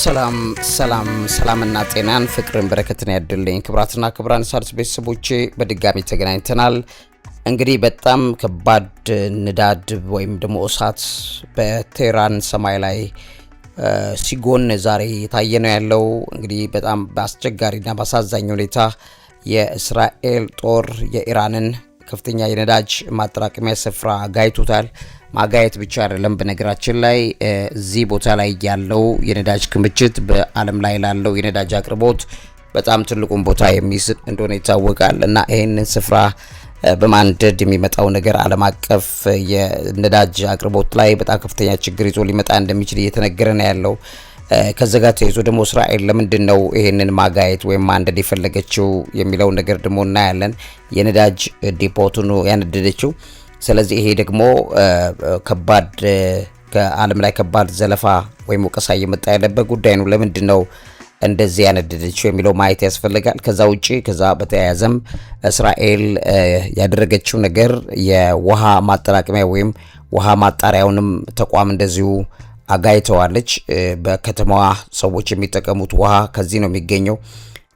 ሰላምና ጤናን ፍቅርን በረከትን ያድልኝ። ክብራትና ክብራን ሣድስ ቤተሰቦቼ በድጋሚ ተገናኝተናል። እንግዲህ በጣም ከባድ ንዳድ ወይም ደግሞ እሳት በቴህራን ሰማይ ላይ ሲጎን ዛሬ የታየ ነው ያለው። እንግዲህ በጣም በአስቸጋሪና በአሳዛኝ ሁኔታ የእስራኤል ጦር የኢራንን ከፍተኛ የነዳጅ ማጠራቀሚያ ስፍራ ጋይቶታል። ማጋየት ብቻ አይደለም፣ በነገራችን ላይ እዚህ ቦታ ላይ ያለው የነዳጅ ክምችት በዓለም ላይ ላለው የነዳጅ አቅርቦት በጣም ትልቁን ቦታ የሚይዝ እንደሆነ ይታወቃል እና ይህንን ስፍራ በማንደድ የሚመጣው ነገር ዓለም አቀፍ የነዳጅ አቅርቦት ላይ በጣም ከፍተኛ ችግር ይዞ ሊመጣ እንደሚችል እየተነገረ ነው ያለው። ከዚህ ጋር ተያይዞ ደግሞ እስራኤል ለምንድን ነው ይሄንን ማጋየት ወይም ማንደድ የፈለገችው የሚለው ነገር ደግሞ እናያለን። የነዳጅ ዲፖቱን ያነደደችው። ስለዚህ ይሄ ደግሞ ከባድ ከዓለም ላይ ከባድ ዘለፋ ወይም ወቀሳ እየመጣ ያለበት ጉዳይ ነው። ለምንድን ነው እንደዚህ ያነደደችው የሚለው ማየት ያስፈልጋል። ከዛ በተያያዘም እስራኤል ያደረገችው ነገር የውሃ ማጠራቀሚያ ወይም ውሃ ማጣሪያውንም ተቋም እንደዚሁ አጋይተዋለች። በከተማዋ ሰዎች የሚጠቀሙት ውሃ ከዚህ ነው የሚገኘው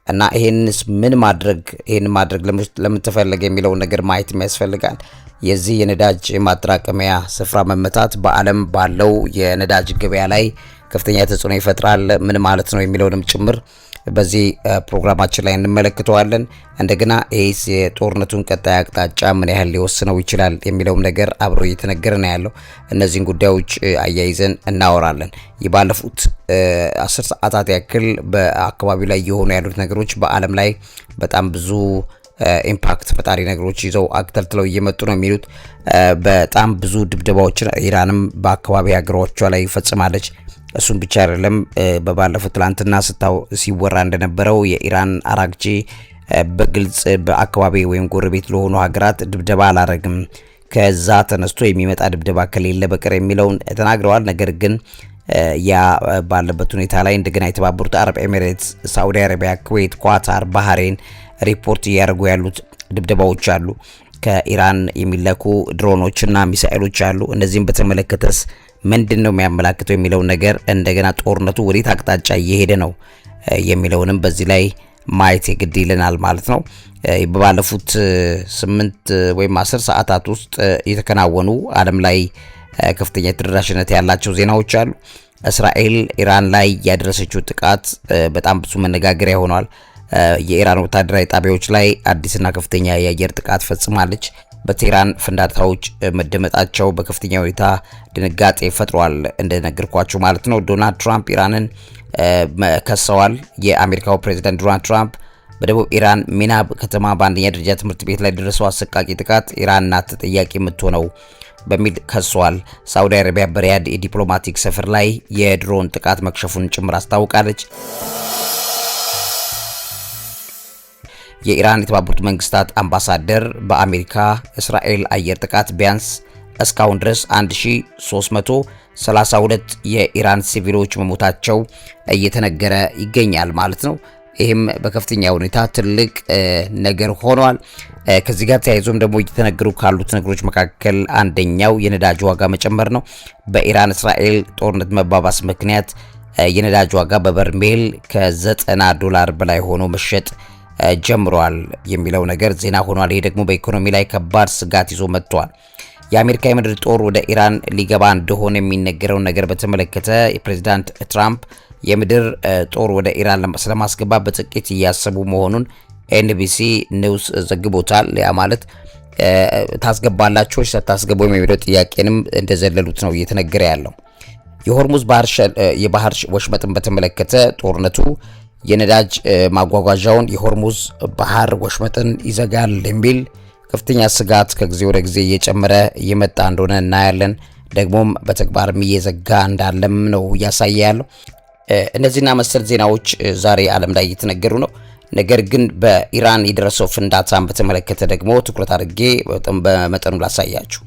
እና ይሄንስ ምን ማድረግ ለምን ተፈለገ የሚለው ነገር ማየት ያስፈልጋል። የዚህ የነዳጅ ማጠራቀሚያ ስፍራ መመታት በዓለም ባለው የነዳጅ ገበያ ላይ ከፍተኛ ተጽዕኖ ይፈጥራል። ምን ማለት ነው የሚለውንም ጭምር በዚህ ፕሮግራማችን ላይ እንመለከተዋለን። እንደገና ይህስ የጦርነቱን ቀጣይ አቅጣጫ ምን ያህል ሊወስነው ይችላል የሚለውም ነገር አብሮ እየተነገረ ነው ያለው። እነዚህን ጉዳዮች አያይዘን እናወራለን። የባለፉት 10 ሰዓታት ያክል በአካባቢው ላይ የሆኑ ያሉት ነገሮች በዓለም ላይ በጣም ብዙ ኢምፓክት ፈጣሪ ነገሮች ይዘው አክተልትለው እየመጡ ነው የሚሉት። በጣም ብዙ ድብደባዎችን ኢራንም በአካባቢ ሀገሮቿ ላይ ፈጽማለች። እሱም ብቻ አይደለም። በባለፉት ትላንትና ሲወራ እንደነበረው የኢራን አራግቺ በግልጽ በአካባቢ ወይም ጎረቤት ለሆኑ ሀገራት ድብደባ አላረግም፣ ከዛ ተነስቶ የሚመጣ ድብደባ ከሌለ በቀር የሚለውን ተናግረዋል። ነገር ግን ያ ባለበት ሁኔታ ላይ እንደገና የተባበሩት አረብ ኤሚሬትስ፣ ሳዑዲ አረቢያ፣ ኩዌት፣ ኳታር፣ ባህሬን ሪፖርት እያደረጉ ያሉት ድብደባዎች አሉ። ከኢራን የሚለኩ ድሮኖችና ሚሳኤሎች አሉ። እነዚህም በተመለከተስ ምንድን ነው የሚያመላክተው የሚለው ነገር እንደገና ጦርነቱ ወዴት አቅጣጫ እየሄደ ነው የሚለውንም በዚህ ላይ ማየት የግድ ይለናል ማለት ነው። በባለፉት 8 ወይም 10 ሰዓታት ውስጥ የተከናወኑ ዓለም ላይ ከፍተኛ ተደራሽነት ያላቸው ዜናዎች አሉ። እስራኤል ኢራን ላይ ያደረሰችው ጥቃት በጣም ብዙ መነጋገሪያ ሆኗል። የኢራን ወታደራዊ ጣቢያዎች ላይ አዲስና ከፍተኛ የአየር ጥቃት ፈጽማለች። በቴህራን ፍንዳታዎች መደመጣቸው በከፍተኛ ሁኔታ ድንጋጤ ፈጥሯል፣ እንደነገርኳችሁ ማለት ነው። ዶናልድ ትራምፕ ኢራንን ከሰዋል። የአሜሪካው ፕሬዝዳንት ዶናልድ ትራምፕ በደቡብ ኢራን ሚናብ ከተማ በአንደኛ ደረጃ ትምህርት ቤት ላይ ደረሰው አሰቃቂ ጥቃት ኢራን ናት ተጠያቂ የምትሆነው በሚል ከሰዋል። ሳዑዲ አረቢያ በሪያድ የዲፕሎማቲክ ሰፈር ላይ የድሮን ጥቃት መክሸፉን ጭምር አስታውቃለች። የኢራን የተባበሩት መንግስታት አምባሳደር በአሜሪካ እስራኤል አየር ጥቃት ቢያንስ እስካሁን ድረስ 1332 የኢራን ሲቪሎች መሞታቸው እየተነገረ ይገኛል ማለት ነው። ይህም በከፍተኛ ሁኔታ ትልቅ ነገር ሆኗል። ከዚህ ጋር ተያይዞም ደግሞ እየተነገሩ ካሉት ነገሮች መካከል አንደኛው የነዳጅ ዋጋ መጨመር ነው። በኢራን እስራኤል ጦርነት መባባስ ምክንያት የነዳጅ ዋጋ በበርሜል $90 በላይ ሆኖ መሸጥ ጀምሯል የሚለው ነገር ዜና ሆኗል። ይሄ ደግሞ በኢኮኖሚ ላይ ከባድ ስጋት ይዞ መጥቷል። የአሜሪካ የምድር ጦር ወደ ኢራን ሊገባ እንደሆነ የሚነገረውን ነገር በተመለከተ የፕሬዝዳንት ትራምፕ የምድር ጦር ወደ ኢራን ስለማስገባት በጥቂት እያሰቡ መሆኑን ኤንቢሲ ኒውስ ዘግቦታል። ያ ማለት ታስገባላችሁ ወይ ሳታስገቡ የሚለው ጥያቄንም እንደዘለሉት ነው እየተነገረ ያለው። የሆርሙዝ የባህር ወሽመጥን በተመለከተ ጦርነቱ የነዳጅ ማጓጓዣውን የሆርሙዝ ባህር ወሽመጥን ይዘጋል የሚል ከፍተኛ ስጋት ከጊዜ ወደ ጊዜ እየጨመረ እየመጣ እንደሆነ እናያለን። ደግሞም በተግባርም እየዘጋ እንዳለም ነው እያሳየ ያለው። እነዚህና መሰል ዜናዎች ዛሬ ዓለም ላይ እየተነገሩ ነው። ነገር ግን በኢራን የደረሰው ፍንዳታን በተመለከተ ደግሞ ትኩረት አድርጌ በመጠኑ ላሳያችሁ።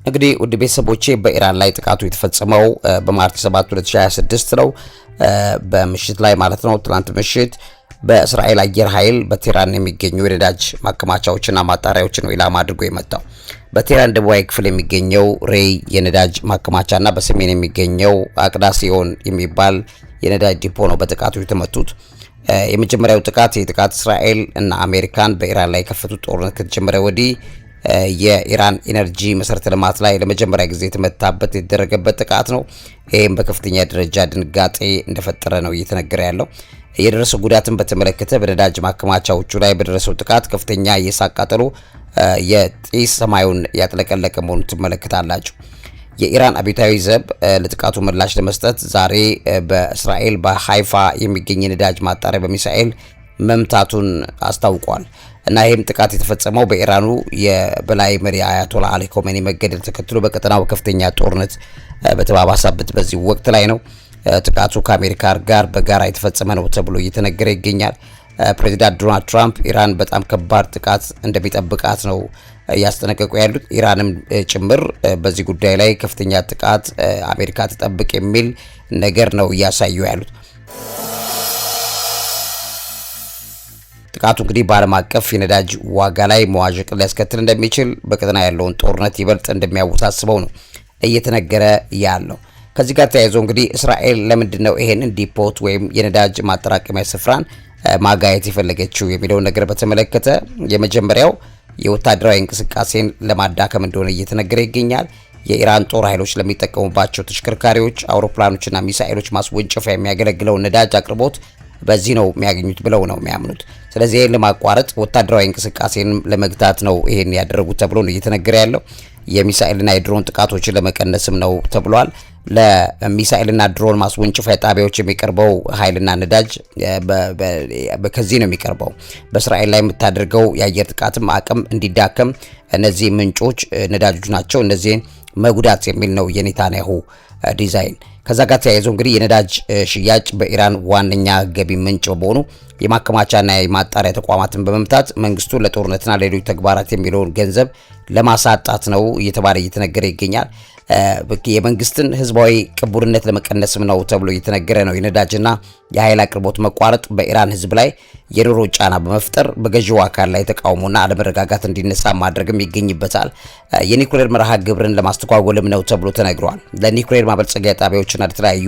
እንግዲህ ውድ ቤተሰቦቼ በኢራን ላይ ጥቃቱ የተፈጸመው በማርች 7 2026 ነው። በምሽት ላይ ማለት ነው። ትናንት ምሽት በእስራኤል አየር ኃይል በቴህራን የሚገኙ የነዳጅ ማከማቻዎችና ማጣሪያዎችን ነው ኢላማ አድርጎ የመታው። በቴህራን ደቡባዊ ክፍል የሚገኘው ሬይ የነዳጅ ማከማቻና በሰሜን የሚገኘው አቅዳሲዮን የሚባል የነዳጅ ዲፖ ነው በጥቃቱ የተመቱት። የመጀመሪያው ጥቃት እስራኤል እና አሜሪካን በኢራን ላይ የከፈቱት ጦርነት ከተጀመረ ወዲህ የኢራን ኢነርጂ መሰረተ ልማት ላይ ለመጀመሪያ ጊዜ የተደረገበት ጥቃት ነው። ይህም በከፍተኛ ደረጃ ድንጋጤ እንደፈጠረ ነው እየተነገረ ያለው። የደረሰው ጉዳትን በተመለከተ በነዳጅ ማከማቻዎቹ ላይ በደረሰው ጥቃት ከፍተኛ የእሳት ቃጠሎ የጢስ ሰማዩን ያጥለቀለቀ መሆኑን ትመለከታላችሁ። የኢራን አብዮታዊ ዘብ ለጥቃቱ ምላሽ ለመስጠት ዛሬ በእስራኤል በሃይፋ የሚገኝ ነዳጅ ማጣሪያ በሚሳኤል መምታቱን አስታውቋል። እና ይህም ጥቃት የተፈጸመው በኢራኑ የበላይ መሪ አያቶላ አሊ ኮሜኒ መገደል ተከትሎ በቀጠናው ከፍተኛ ጦርነት በተባባሰበት በዚህ ወቅት ላይ ነው። ጥቃቱ ከአሜሪካ ጋር በጋራ የተፈጸመ ነው ተብሎ እየተነገረ ይገኛል። ፕሬዚዳንት ዶናልድ ትራምፕ ኢራን በጣም ከባድ ጥቃት እንደሚጠብቃት ነው እያስጠነቀቁ ያሉት። ኢራንም ጭምር በዚህ ጉዳይ ላይ ከፍተኛ ጥቃት አሜሪካ ትጠብቅ የሚል ነገር ነው እያሳዩ ያሉት። ጥቃቱ እንግዲህ በዓለም አቀፍ የነዳጅ ዋጋ ላይ መዋዠቅ ሊያስከትል እንደሚችል፣ በቀጠና ያለውን ጦርነት ይበልጥ እንደሚያወሳስበው ነው እየተነገረ ያለው። ከዚህ ጋር ተያይዞ እንግዲህ እስራኤል ለምንድን ነው ይሄንን ዲፖት ወይም የነዳጅ ማጠራቀሚያ ስፍራን ማጋየት የፈለገችው የሚለውን ነገር በተመለከተ የመጀመሪያው የወታደራዊ እንቅስቃሴን ለማዳከም እንደሆነ እየተነገረ ይገኛል። የኢራን ጦር ኃይሎች ለሚጠቀሙባቸው ተሽከርካሪዎች፣ አውሮፕላኖችና ሚሳኤሎች ማስወንጨፊያ የሚያገለግለው ነዳጅ አቅርቦት በዚህ ነው የሚያገኙት ብለው ነው የሚያምኑት። ስለዚህ ይህን ለማቋረጥ ወታደራዊ እንቅስቃሴን ለመግታት ነው ይሄን ያደረጉት ተብሎ ነው እየተነገረ ያለው። የሚሳኤልና የድሮን ጥቃቶችን ለመቀነስም ነው ተብሏል። ለሚሳኤልና ድሮን ማስወንጨፊያ ጣቢያዎች የሚቀርበው ኃይልና ነዳጅ ከዚህ ነው የሚቀርበው። በእስራኤል ላይ የምታደርገው የአየር ጥቃትም አቅም እንዲዳከም እነዚህ ምንጮች ነዳጆች ናቸው፣ እነዚህን መጉዳት የሚል ነው የኔታንያሁ ዲዛይን። ከዛ ጋር ተያይዞ እንግዲህ የነዳጅ ሽያጭ በኢራን ዋነኛ ገቢ ምንጭ በሆኑ የማከማቻና የማጣሪያ ተቋማትን በመምታት መንግስቱ ለጦርነትና ሌሎች ተግባራት የሚለውን ገንዘብ ለማሳጣት ነው እየተባለ እየተነገረ ይገኛል። የመንግስትን ህዝባዊ ቅቡልነት ለመቀነስም ነው ተብሎ እየተነገረ ነው። የነዳጅና የኃይል አቅርቦት መቋረጥ በኢራን ህዝብ ላይ የኑሮ ጫና በመፍጠር በገዢው አካል ላይ ተቃውሞና አለመረጋጋት እንዲነሳ ማድረግም ይገኝበታል። የኒውክሌር መርሃ ግብርን ለማስተጓጎልም ነው ተብሎ ተነግሯል። ለኒውክሌር ማበልጸጊያ ጣቢያዎችና ለተለያዩ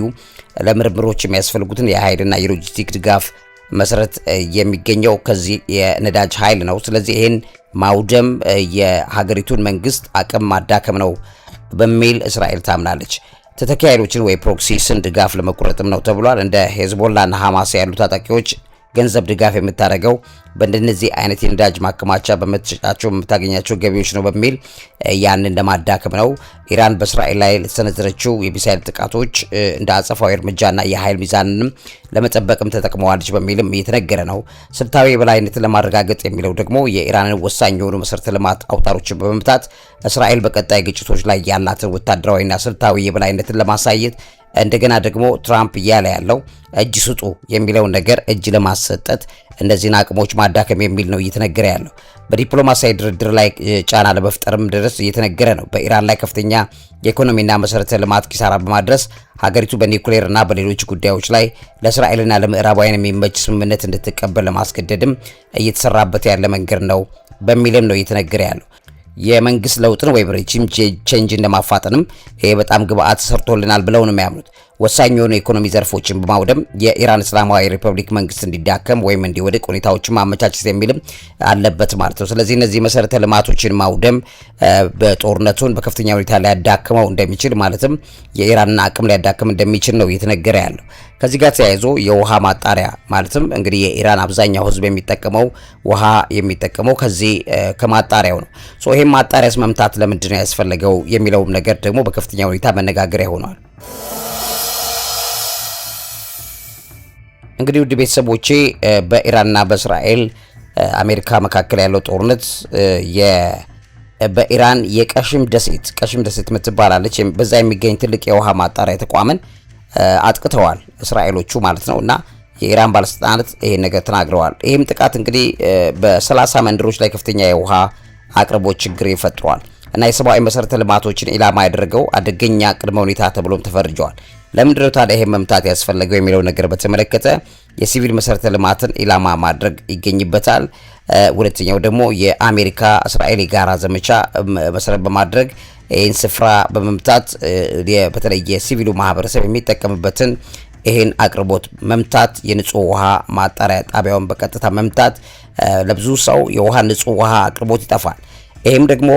ለምርምሮች የሚያስፈልጉትን የኃይልና የሎጂስቲክ ድጋፍ መሰረት የሚገኘው ከዚህ የነዳጅ ኃይል ነው። ስለዚህ ይህን ማውደም የሀገሪቱን መንግስት አቅም ማዳከም ነው በሚል እስራኤል ታምናለች። ተተኪ ኃይሎችን ወይ ፕሮክሲስን ድጋፍ ለመቁረጥም ነው ተብሏል። እንደ ሄዝቦላና ሐማስ ያሉ ታጣቂዎች ገንዘብ ድጋፍ የምታደርገው በእንደነዚህ አይነት የነዳጅ ማከማቻ በመተጫቸው የምታገኛቸው ገቢዎች ነው በሚል ያንን ለማዳከም ነው። ኢራን በእስራኤል ላይ ለተሰነዘረችው የሚሳኤል ጥቃቶች እንደ አጸፋዊ እርምጃና የኃይል ሚዛንንም ለመጠበቅም ተጠቅመዋለች በሚልም እየተነገረ ነው። ስልታዊ የበላይነትን ለማረጋገጥ የሚለው ደግሞ የኢራንን ወሳኝ የሆኑ መሰረተ ልማት አውታሮችን በመምታት እስራኤል በቀጣይ ግጭቶች ላይ ያላትን ወታደራዊና ስልታዊ የበላይነትን ለማሳየት እንደገና ደግሞ ትራምፕ እያለ ያለው እጅ ስጡ የሚለውን ነገር እጅ ለማሰጠት እነዚህን አቅሞች ማዳከም የሚል ነው እየተነገረ ያለው። በዲፕሎማሲያዊ ድርድር ላይ ጫና ለመፍጠርም ድረስ እየተነገረ ነው። በኢራን ላይ ከፍተኛ የኢኮኖሚና መሰረተ ልማት ኪሳራ በማድረስ ሀገሪቱ በኒውክሌርና በሌሎች ጉዳዮች ላይ ለእስራኤልና ለምዕራባውያን የሚመች ስምምነት እንድትቀበል ለማስገደድም እየተሰራበት ያለ መንገድ ነው በሚልም ነው እየተነገረ ያለው። የመንግስት ለውጥን ወይም ሬጂም ቼንጅን ለማፋጠንም ይሄ በጣም ግብአት ሰርቶልናል ብለው ነው የሚያምኑት። ወሳኝ የሆኑ የኢኮኖሚ ዘርፎችን በማውደም የኢራን እስላማዊ ሪፐብሊክ መንግስት እንዲዳከም ወይም እንዲወድቅ ሁኔታዎችን ማመቻቸት የሚልም አለበት ማለት ነው። ስለዚህ እነዚህ መሰረተ ልማቶችን ማውደም በጦርነቱን በከፍተኛ ሁኔታ ሊያዳክመው እንደሚችል ማለትም የኢራንን አቅም ሊያዳክም እንደሚችል ነው እየተነገረ ያለው። ከዚህ ጋር ተያይዞ የውሃ ማጣሪያ ማለትም እንግዲህ የኢራን አብዛኛው ህዝብ የሚጠቀመው ውሃ የሚጠቀመው ከዚህ ከማጣሪያው ነው። ይሄን ማጣሪያስ መምታት ለምንድን ነው ያስፈልገው የሚለውም ነገር ደግሞ በከፍተኛ ሁኔታ መነጋገሪያ ሆኗል። እንግዲህ ውድ ቤተሰቦቼ በኢራንና በእስራኤል አሜሪካ መካከል ያለው ጦርነት በኢራን የቀሽም ደሴት የምትባላለች በዛ የሚገኝ ትልቅ የውሃ ማጣሪያ ተቋምን አጥቅተዋል እስራኤሎቹ ማለት ነው። እና የኢራን ባለስልጣናት ይሄን ነገር ተናግረዋል። ይህም ጥቃት እንግዲህ በ30 መንደሮች ላይ ከፍተኛ የውሃ አቅርቦት ችግር ይፈጥሯል እና የሰብአዊ መሰረተ ልማቶችን ኢላማ ያደረገው አደገኛ ቅድመ ሁኔታ ተብሎም ተፈርጀዋል። ለምንድነው ታዲያ ይሄን መምታት ያስፈልገው የሚለው ነገር በተመለከተ የሲቪል መሰረተ ልማትን ኢላማ ማድረግ ይገኝበታል። ሁለተኛው ደግሞ የአሜሪካ እስራኤል የጋራ ዘመቻ መሰረት በማድረግ ይህን ስፍራ በመምታት በተለይ የሲቪሉ ማህበረሰብ የሚጠቀምበትን ይህን አቅርቦት መምታት፣ የንጹህ ውሃ ማጣሪያ ጣቢያውን በቀጥታ መምታት ለብዙ ሰው የውሃ ንጹህ ውሃ አቅርቦት ይጠፋል። ይህም ደግሞ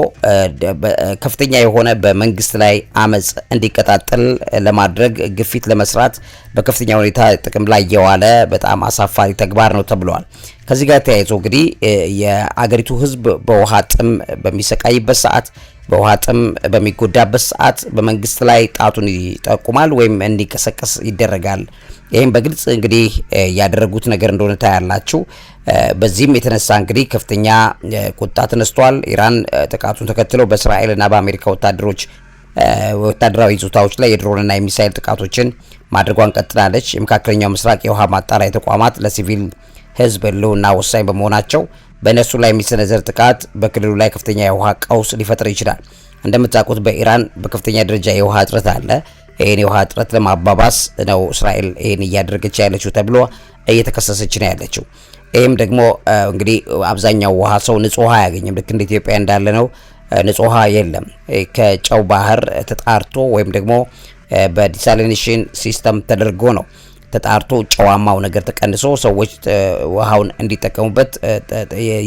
ከፍተኛ የሆነ በመንግስት ላይ አመጽ እንዲቀጣጠል ለማድረግ ግፊት ለመስራት በከፍተኛ ሁኔታ ጥቅም ላይ የዋለ በጣም አሳፋሪ ተግባር ነው ተብሏል። ከዚህ ጋር ተያይዞ እንግዲህ የአገሪቱ ህዝብ በውሃ ጥም በሚሰቃይበት ሰዓት፣ በውሃ ጥም በሚጎዳበት ሰዓት በመንግስት ላይ ጣቱን ይጠቁማል ወይም እንዲቀሰቀስ ይደረጋል። ይህም በግልጽ እንግዲህ ያደረጉት ነገር እንደሆነ ታያላችሁ። በዚህም የተነሳ እንግዲህ ከፍተኛ ቁጣ ተነስቷል። ኢራን ጥቃቱን ተከትለው በእስራኤልና በአሜሪካ ወታደራዊ ይዞታዎች ላይ የድሮንና የሚሳኤል ጥቃቶችን ማድረጓን ቀጥላለች። የመካከለኛው ምስራቅ የውሃ ማጣሪያ ተቋማት ለሲቪል ህዝብ ህልውና ወሳኝ በመሆናቸው በእነሱ ላይ የሚሰነዘር ጥቃት በክልሉ ላይ ከፍተኛ የውሃ ቀውስ ሊፈጥር ይችላል። እንደምታውቁት በኢራን በከፍተኛ ደረጃ የውሃ እጥረት አለ። ይህን የውሃ እጥረት ለማባባስ ነው እስራኤል ይህን እያደረገች ያለችው ተብሎ እየተከሰሰች ነው ያለችው። ይህም ደግሞ እንግዲህ አብዛኛው ውሃ ሰው ንጹህ ውሃ አያገኝም። ልክ እንደ ኢትዮጵያ እንዳለ ነው፣ ንጹህ ውሃ የለም። ከጨው ባህር ተጣርቶ ወይም ደግሞ በዲሳሊኔሽን ሲስተም ተደርጎ ነው ተጣርቶ ጨዋማው ነገር ተቀንሶ ሰዎች ውሃውን እንዲጠቀሙበት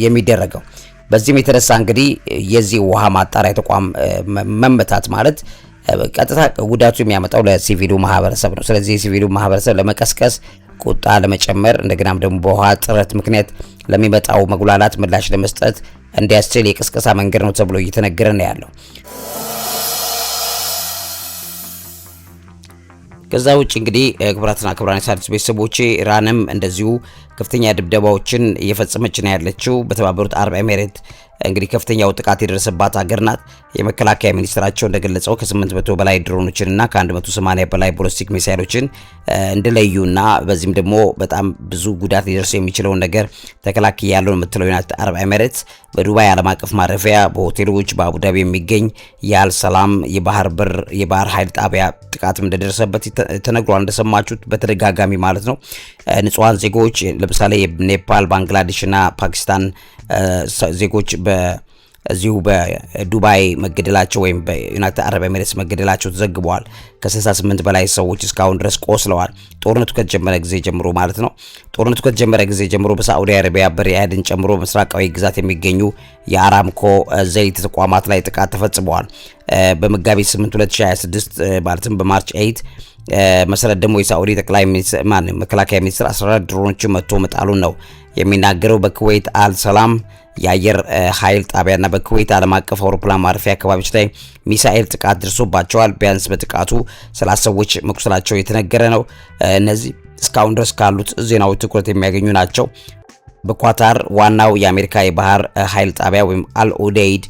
የሚደረገው። በዚህም የተነሳ እንግዲህ የዚህ ውሃ ማጣሪያ ተቋም መመታት ማለት ቀጥታ ጉዳቱ የሚያመጣው ለሲቪሉ ማህበረሰብ ነው። ስለዚህ የሲቪሉ ማህበረሰብ ለመቀስቀስ፣ ቁጣ ለመጨመር፣ እንደገናም ደግሞ በውሃ እጥረት ምክንያት ለሚመጣው መጉላላት ምላሽ ለመስጠት እንዲያስችል የቅስቀሳ መንገድ ነው ተብሎ እየተነገረ ነው ያለው። ከዛ ውጭ እንግዲህ ክቡራትና ክቡራን የሣድስ ቤተሰቦቼ ኢራንም እንደዚሁ ከፍተኛ ድብደባዎችን እየፈጸመች ነው ያለችው። በተባበሩት አረብ ኤሚሬት እንግዲህ ከፍተኛው ጥቃት የደረሰባት ሀገር ናት። የመከላከያ ሚኒስትራቸው እንደገለጸው ከ800 በላይ ድሮኖችንና ከ180 በላይ ቦሊስቲክ ሚሳይሎችን እንደለዩና በዚህም ደግሞ በጣም ብዙ ጉዳት ሊደርስ የሚችለውን ነገር ተከላካይ ያለው የምትለው ዩናይትድ አረብ ኤሚሬትስ በዱባይ ዓለም አቀፍ ማረፊያ፣ በሆቴሎች፣ በአቡዳቢ የሚገኝ የአል ሰላም የባህር በር የባህር ኃይል ጣቢያ ጥቃትም እንደደረሰበት ተነግሯል። እንደሰማችሁት በተደጋጋሚ ማለት ነው። ንጹሃን ዜጎች ለምሳሌ የኔፓል፣ ባንግላዴሽ እና ፓኪስታን ዜጎች በዚሁ በዱባይ መገደላቸው ወይም በዩናይትድ አረብ ኤሚሬትስ መገደላቸው ተዘግበዋል። ከ68 በላይ ሰዎች እስካሁን ድረስ ቆስለዋል። ጦርነቱ ከተጀመረ ጊዜ ጀምሮ ማለት ነው። ጦርነቱ ከተጀመረ ጊዜ ጀምሮ በሳዑዲ አረቢያ በሪያድን ጨምሮ ምስራቃዊ ግዛት የሚገኙ የአራምኮ ዘይት ተቋማት ላይ ጥቃት ተፈጽመዋል። በመጋቢት 8 2026 ማለትም በማርች 8 መሰረት ደግሞ የሳዑዲ ጠቅላይ ሚኒስትር መከላከያ ሚኒስትር 14 ድሮኖችን መጥቶ መጣሉን ነው የሚናገረው። በኩዌት አል ሰላም የአየር ኃይል ጣቢያና በኩዌት ዓለም አቀፍ አውሮፕላን ማረፊያ አካባቢዎች ላይ ሚሳኤል ጥቃት ደርሶባቸዋል። ቢያንስ በጥቃቱ 30 ሰዎች መቁሰላቸው የተነገረ ነው። እነዚህ እስካሁን ድረስ ካሉት ዜናዎች ትኩረት የሚያገኙ ናቸው። በኳታር ዋናው የአሜሪካ የባህር ኃይል ጣቢያ ወይም አልኡዴይድ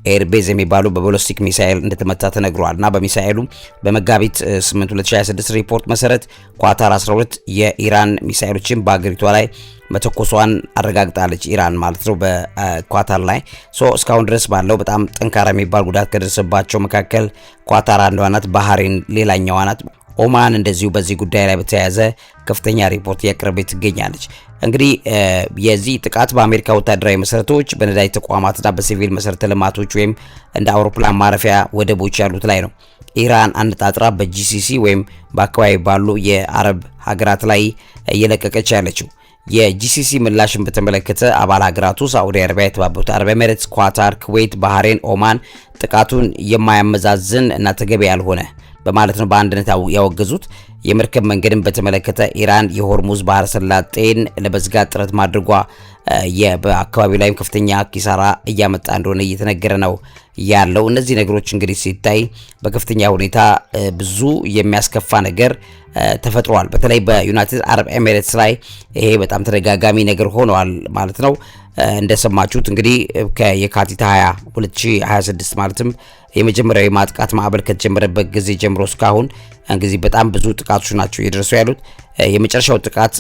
ኤርቤዝ የሚባሉ በቦሊስቲክ ሚሳኤል እንደተመታ ተነግሯል። እና በሚሳኤሉ በመጋቢት 8 2026 ሪፖርት መሰረት ኳታር 12 የኢራን ሚሳኤሎችን በአገሪቷ ላይ መተኮሷን አረጋግጣለች። ኢራን ማለት ነው በኳታር ላይ እስካሁን ድረስ ባለው በጣም ጠንካራ የሚባል ጉዳት ከደረሰባቸው መካከል ኳታር አንዷ ናት። ባህሬን ሌላኛዋ ናት። ኦማን እንደዚሁ በዚህ ጉዳይ ላይ በተያያዘ ከፍተኛ ሪፖርት እያቀረበች ትገኛለች። እንግዲህ የዚህ ጥቃት በአሜሪካ ወታደራዊ መሰረቶች፣ በነዳጅ ተቋማትና በሲቪል መሰረተ ልማቶች ወይም እንደ አውሮፕላን ማረፊያ ወደቦች ያሉት ላይ ነው ኢራን አነጣጥራ በጂሲሲ ወይም በአካባቢ ባሉ የአረብ ሀገራት ላይ እየለቀቀች ያለችው። የጂሲሲ ምላሽን በተመለከተ አባል ሀገራቱ ሳዑዲ አረቢያ፣ የተባበሩት አረብ ኤሚሬትስ፣ ኳታር፣ ኩዌት፣ ባህሬን፣ ኦማን ጥቃቱን የማያመዛዝን እና ተገቢ ያልሆነ በማለት ነው በአንድነት ያወገዙት። የመርከብ መንገድን በተመለከተ ኢራን የሆርሙዝ ባህረ ሰላጤን ለመዝጋት ጥረት ማድረጓ በአካባቢው ላይም ከፍተኛ ኪሳራ እያመጣ እንደሆነ እየተነገረ ነው ያለው። እነዚህ ነገሮች እንግዲህ ሲታይ በከፍተኛ ሁኔታ ብዙ የሚያስከፋ ነገር ተፈጥሯል። በተለይ በዩናይትድ አረብ ኤሚሬትስ ላይ ይሄ በጣም ተደጋጋሚ ነገር ሆኗል ማለት ነው። እንደሰማችሁት እንግዲህ ከየካቲት 20 2026 ማለትም የመጀመሪያው ማጥቃት ማዕበል ከተጀመረበት ጊዜ ጀምሮ እስካሁን እንግዲህ በጣም ብዙ ጥቃቶች ናቸው እየደረሱ ያሉት። የመጨረሻው ጥቃት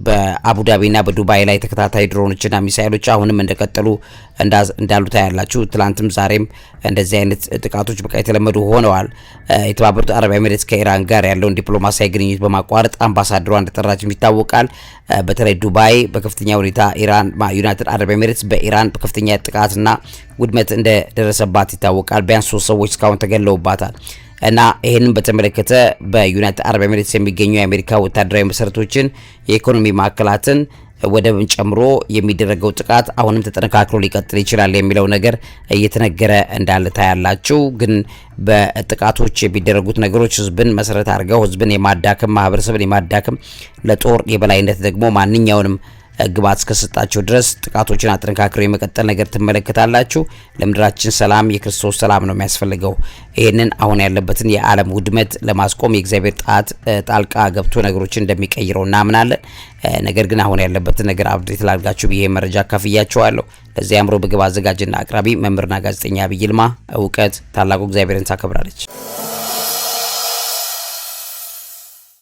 በአቡዳቢና በዱባይ ላይ ተከታታይ ድሮኖችና ሚሳኤሎች አሁንም እንደቀጠሉ እንዳሉ ታያላችሁ። ትላንትም ዛሬም እንደዚህ አይነት ጥቃቶች በቃ የተለመዱ ሆነዋል። የተባበሩት አረብ ኤሚሬትስ ከኢራን ጋር ያለውን ዲፕሎማሲያዊ ግንኙነት በማቋረጥ አምባሳደሯ እንደጠራችም ይታወቃል። በተለይ ዱባይ በከፍተኛ ሁኔታ ዩናይትድ አረብ ኤሚሬትስ በኢራን በከፍተኛ ጥቃትና ውድመት እንደደረሰባት ይታወቃል። ቢያንስ 3 ሰዎች እስካሁን ተገለውባታል። እና ይህንን በተመለከተ በዩናይትድ አረብ ኤሚሬትስ የሚገኙ የአሜሪካ ወታደራዊ መሰረቶችን፣ የኢኮኖሚ ማዕከላትን ወደብን ጨምሮ የሚደረገው ጥቃት አሁንም ተጠናክሮ ሊቀጥል ይችላል የሚለው ነገር እየተነገረ እንዳለ ታያላችሁ። ግን በጥቃቶች የሚደረጉት ነገሮች ህዝብን መሰረት አድርገው ህዝብን የማዳከም ማህበረሰብን የማዳከም ለጦር የበላይነት ደግሞ ማንኛውንም ግባት እስከሰጣቸው ድረስ ጥቃቶችን አጠንካክረው የመቀጠል ነገር ትመለከታላችሁ። ለምድራችን ሰላም የክርስቶስ ሰላም ነው የሚያስፈልገው። ይህንን አሁን ያለበትን የዓለም ውድመት ለማስቆም የእግዚአብሔር ጣልቃ ገብቶ ነገሮችን እንደሚቀይረው እናምናለን። ነገር ግን አሁን ያለበትን ነገር አብዴት ላድርጋችሁ ብዬ መረጃ ካፍያችኋለሁ። ለዚህ አእምሮ ምግብ አዘጋጅና አቅራቢ መምህርና ጋዜጠኛ ዐቢይ ይልማ። እውቀት ታላቁ እግዚአብሔርን ታከብራለች።